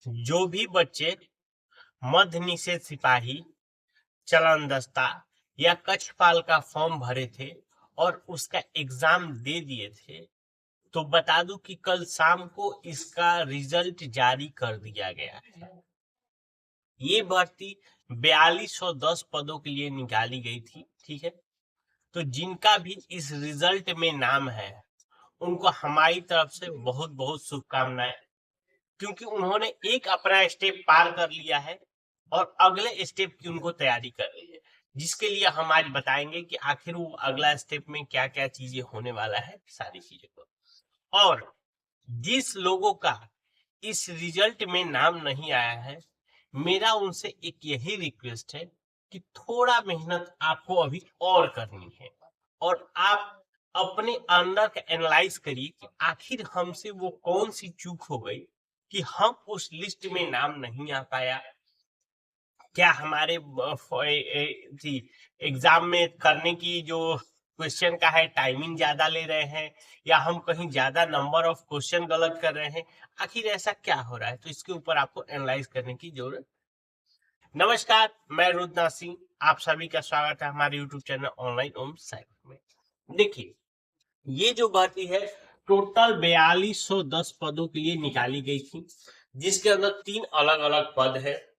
जो भी बच्चे मध्य निषेध सिपाही, चलन दस्ता या कक्षपाल का फॉर्म भरे थे और उसका एग्जाम दे दिए थे, तो बता दूं कि कल शाम को इसका रिजल्ट जारी कर दिया गया है। ये भर्ती 4210 पदों के लिए निकाली गई थी, ठीक है। तो जिनका भी इस रिजल्ट में नाम है उनको हमारी तरफ से बहुत बहुत शुभकामनाएं, क्योंकि उन्होंने एक अपना स्टेप पार कर लिया है और अगले स्टेप की उनको तैयारी कर रही है, जिसके लिए हम आज बताएंगे कि आखिर वो अगला स्टेप में क्या क्या चीजें होने वाला है, सारी चीजें को। और जिस लोगों का इस रिजल्ट में नाम नहीं आया है, मेरा उनसे एक यही रिक्वेस्ट है कि थोड़ा मेहनत आपको अभी और करनी है और आप अपने अंदर का एनालाइज करिए कि आखिर हमसे वो कौन सी चूक हो गई कि हम उस लिस्ट में नाम नहीं आ पाया। क्या हमारे एग्जाम में करने की जो क्वेश्चन का है टाइमिंग ज्यादा ले रहे हैं, या हम कहीं ज्यादा नंबर ऑफ क्वेश्चन गलत कर रहे हैं, आखिर ऐसा क्या हो रहा है, तो इसके ऊपर आपको एनालाइज करने की जरूरत। नमस्कार, मैं रुद्रनाथ सिंह, आप सभी का स्वागत है हमारे यूट्यूब चैनल ऑनलाइन ओम साइबर में। देखिए, ये जो भर्ती है टोटल 4210 पदों के लिए निकाली गई थी, जिसके अंदर 3 अलग अलग पद है।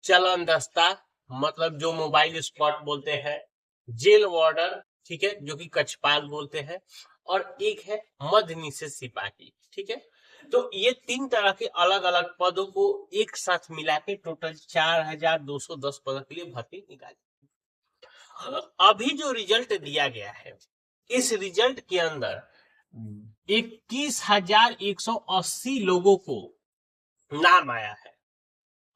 चलन दस्ता, मतलब जो मोबाइल स्पॉट बोलते हैं, जेल वार्डर, ठीक है, जो कि कक्षपाल बोलते हैं, और एक है मध्य निषेध सिपाही, ठीक है। तो ये 3 तरह के अलग अलग पदों को एक साथ मिला के टोटल 4210 पदों के लिए भर्ती निकाली। अभी जो रिजल्ट दिया गया है, इस रिजल्ट के अंदर 21,180 लोगों को नाम आया है।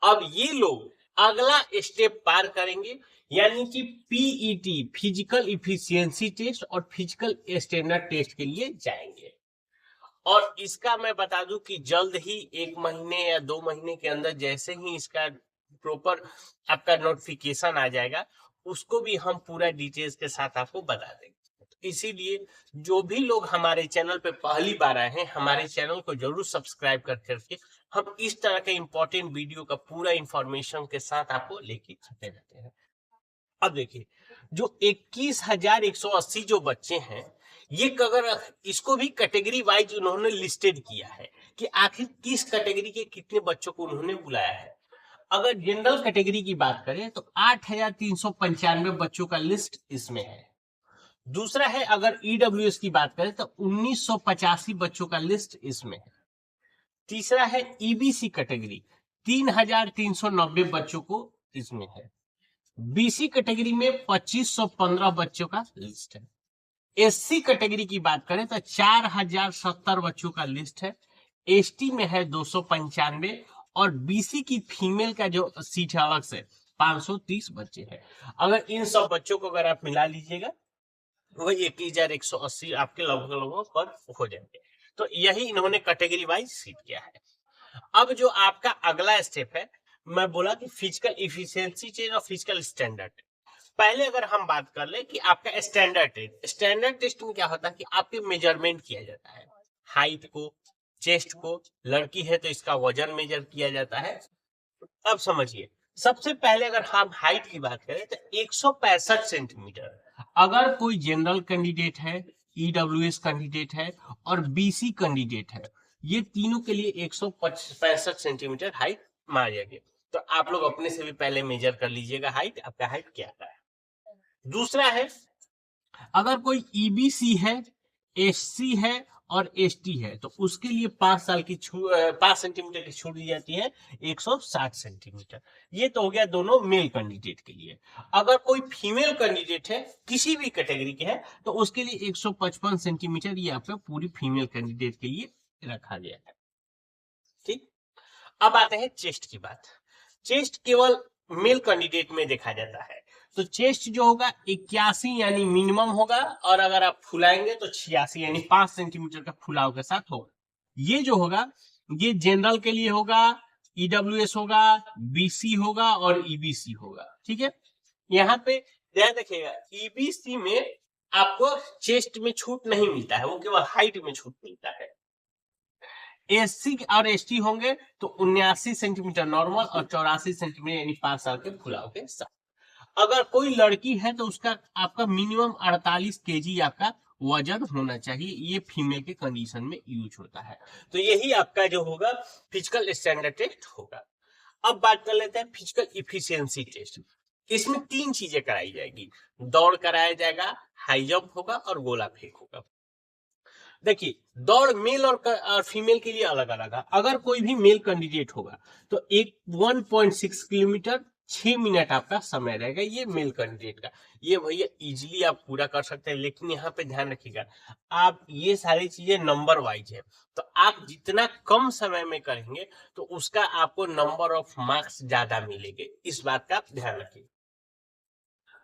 अब ये लोग अगला स्टेप पार करेंगे, यानी कि पीईटी, फिजिकल इफिशियंसी टेस्ट और फिजिकल स्टैंडर्ड टेस्ट के लिए जाएंगे। और इसका मैं बता दूं कि जल्द ही 1 महीने या 2 महीने के अंदर जैसे ही इसका प्रॉपर आपका नोटिफिकेशन आ जाएगा, उसको भी हम पूरा डिटेल्स के साथ आपको बता देंगे। इसीलिए जो भी लोग हमारे चैनल पे पहली बार आए हैं, हमारे चैनल को जरूर सब्सक्राइब करके हम इस तरह के इंपॉर्टेंट वीडियो का पूरा इंफॉर्मेशन के साथ आपको लेके आते रहते हैं। अब देखिए, जो 21,180 जो बच्चे हैं, ये अगर इसको भी कैटेगरी वाइज उन्होंने लिस्टेड किया है कि आखिर किस कैटेगरी के कितने बच्चों को उन्होंने बुलाया है। अगर जनरल कैटेगरी की बात करें तो 8,395 बच्चों का लिस्ट इसमें है। दूसरा है, अगर ईडब्ल्यूएस की बात करें तो 1985 बच्चों का लिस्ट इसमें है। तीसरा है ईबीसी कैटेगरी, 3,390 बच्चों को इसमें है। बीसी कैटेगरी में 2,515 बच्चों का लिस्ट है। एससी कैटेगरी की बात करें तो 4,070 बच्चों का लिस्ट है। एसटी में है 295, और बीसी की फीमेल का जो सीट है अलग से 530 बच्चे हैं। अगर इन सब बच्चों को अगर आप मिला लीजिएगा, वही 21,180 आपके लगभग पर हो जाएंगे। तो यही इन्होंने कैटेगरी वाइज सीट किया है। अब जो आपका अगला स्टेप है, मैं बोला कि फिजिकल इफिशियंसी टेस्ट और फिजिकल स्टैंडर्ड। पहले अगर हम बात कर ले कि आपका स्टैंडर्ड टेस्ट में क्या होता है कि आपके मेजरमेंट किया जाता है, हाइट को, चेस्ट को, लड़की है तो इसका वजन मेजर किया जाता है। अब समझिए, सबसे पहले अगर हम हाइट की बात करें तो 165 सेंटीमीटर। अगर कोई जनरल कैंडिडेट है, ईडब्ल्यूएस कैंडिडेट है और बीसी कैंडिडेट है, ये तीनों के लिए 165 सेंटीमीटर हाइट मार जाएगी। तो आप लोग अपने से भी पहले मेजर कर लीजिएगा हाइट, आपका हाइट क्या है। दूसरा है, अगर कोई ईबीसी है, एससी है और एसटी है, तो उसके लिए 5 सेंटीमीटर की छूट दी जाती है, 160 सेंटीमीटर। ये तो हो गया दोनों मेल कैंडिडेट के लिए। अगर कोई फीमेल कैंडिडेट है, किसी भी कैटेगरी के है, तो उसके लिए 155 सेंटीमीटर ये आपका पूरी फीमेल कैंडिडेट के लिए रखा गया है। ठीक, अब आते हैं चेस्ट की बात। चेस्ट केवल मेल कैंडिडेट में देखा जाता है, तो चेस्ट जो होगा 81 यानी मिनिमम होगा, और अगर आप फुलाएंगे तो 86 यानी 5 सेंटीमीटर का फुलाव के साथ होगा। ये जो होगा ये जनरल के लिए होगा, ईडब्ल्यूएस होगा, बीसी होगा और ईबीसी होगा, ठीक है। यहाँ पे ध्यान रखिएगा, ईबीसी में आपको चेस्ट में छूट नहीं मिलता है, वो केवल हाइट में छूट मिलता है। SC और ST होंगे तो 79 सेंटीमीटर नॉर्मल और 84 सेंटीमीटर यानी 5 साल के फुलाव के साथ। अगर कोई लड़की है तो उसका आपका मिनिमम 48 केजी आपका वजन होना चाहिए, ये फीमेल के कंडीशन में यूज होता है। तो यही आपका जो होगा फिजिकल स्टैंडर्ड टेस्ट होगा। अब बात कर लेते हैं फिजिकल इफिशियंसी टेस्ट। इसमें 3 चीजें कराई जाएगी, दौड़ कराया जाएगा, हाई जंप होगा और गोला फेंक होगा। देखिए दौड़ मेल और फीमेल के लिए अलग अलग है। अगर कोई भी मेल कैंडिडेट होगा तो 1.6 किलोमीटर 6 मिनट आपका समय रहेगा, ये मेल कैंडिडेट का। ये भैया इजीली आप पूरा कर सकते हैं, लेकिन यहाँ पे ध्यान रखिएगा आप ये सारी चीजें नंबर वाइज है, तो आप जितना कम समय में करेंगे तो उसका आपको नंबर ऑफ मार्क्स ज्यादा मिलेंगे, इस बात का आप ध्यान रखिए।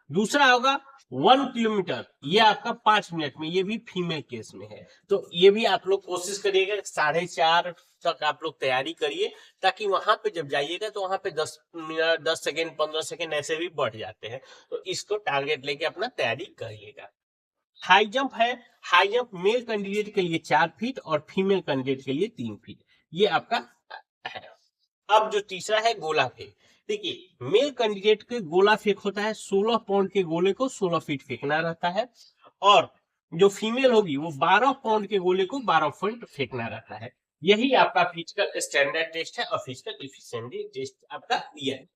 दूसरा होगा 1 किलोमीटर, ये आपका 5 मिनट में, ये भी फीमेल केस में है। तो ये भी आप लोग कोशिश करिएगा 4:30 तक आप लोग तैयारी करिए, ताकि वहां पे जब जाइएगा तो वहां पे 10 मिनट 10 सेकेंड 15 सेकेंड ऐसे भी बढ़ जाते हैं, तो इसको टारगेट लेके अपना तैयारी करिएगा। हाई जंप है, हाई जंप मेल कैंडिडेट के लिए 4 फीट और फीमेल कैंडिडेट के लिए 3 फीट, ये आपका है। अब जो तीसरा है गोला फेंक। देखिए मेल कैंडिडेट के गोला फेंक होता है, 16 पाउंड के गोले को 16 फीट फेंकना रहता है, और जो फीमेल होगी वो 12 पाउंड के गोले को 12 फीट फेंकना रहता है। यही आपका फिजिकल स्टैंडर्ड टेस्ट है और फिजिकल इफिशिएंसी टेस्ट आपका दिया है।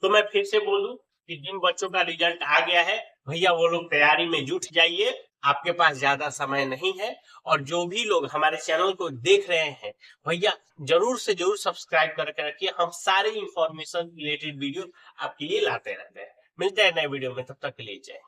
तो मैं फिर से बोल दूं कि जिन बच्चों का रिजल्ट आ गया है भैया वो लोग तैयारी में जुट जाइए, आपके पास ज्यादा समय नहीं है। और जो भी लोग हमारे चैनल को देख रहे हैं भैया जरूर से जरूर सब्सक्राइब करके रखिए, हम सारे इंफॉर्मेशन रिलेटेड वीडियो आपके लिए लाते रहते हैं। मिलते हैं नए वीडियो में, तब तक के लिए जय।